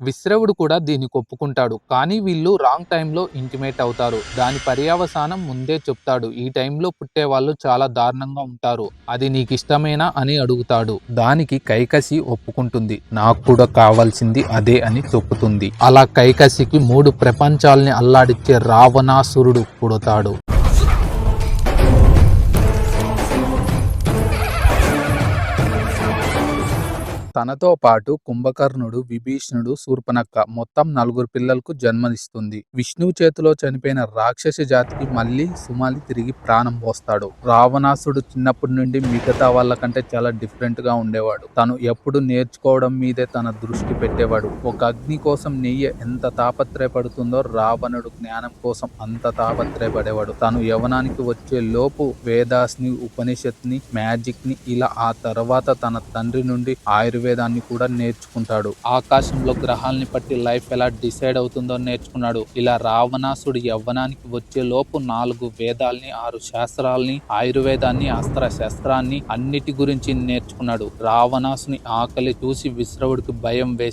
విశ్రవుడు కూడా దీనికి ఒప్పుకుంటాడు. కానీ వీళ్ళు రాంగ్ టైంలో ఇంటిమేట్ అవుతారు. దాని పర్యవసానం ముందే చెప్తాడు. ఈ టైంలో పుట్టే వాళ్ళు చాలా దారుణంగా ఉంటారు. అది నీకిష్టమేనా అని అడుగుతాడు. దానికి కైకసి ఒప్పుకుంటుంది. నాకు కూడా కావాల్సింది అదే అని చెప్పుతుంది. అలా కైకసికి 3 ప్రపంచాల్ని అల్లాడిచ్చే రావణాసురుడు పుడతాడు. తనతో పాటు కుంభకర్ణుడు, విభీషణుడు, శూర్పణఖ మొత్తం 4 పిల్లలకు జన్మనిస్తుంది. విష్ణువు చేతిలో చనిపోయిన రాక్షస జాతికి మళ్ళీ సుమాలి తిరిగి ప్రాణం పోస్తాడు. రావణాసుడు చిన్నప్పటి నుండి మిగతా వాళ్ళకంటే చాలా డిఫరెంట్ గా ఉండేవాడు. తను ఎప్పుడు నేర్చుకోవడం మీదే తన దృష్టి పెట్టేవాడు. ఒక అగ్ని కోసం నెయ్యి ఎంత తాపత్రయపడుతుందో రావణుడు జ్ఞానం కోసం అంత తాపత్రయపడేవాడు. తను యవనానికి వచ్చే లోపు వేదాస్ని, ఉపనిషత్ని, మ్యాజిక్ ని ఇలా ఆ తర్వాత తన తండ్రి నుండి ఆయుర్వేదాన్ని కూడా నేర్చుకుంటాడు. ఆకాశంలో గ్రహాలని బట్టి లైఫ్ ఎలా డిసైడ్ అవుతుందో నేర్చుకున్నాడు. ఇలా రావణాసుడు యవ్వనానికి వచ్చే లోపు 4 వేదాల్ని, 6 శాస్త్రాల్ని, ఆయుర్వేదాన్ని, అస్త్ర శస్త్రాన్ని అన్నిటి గురించి నేర్చుకున్నాడు. రావణాసుని ఆకలి చూసి విశ్రవుడికి భయం వేసి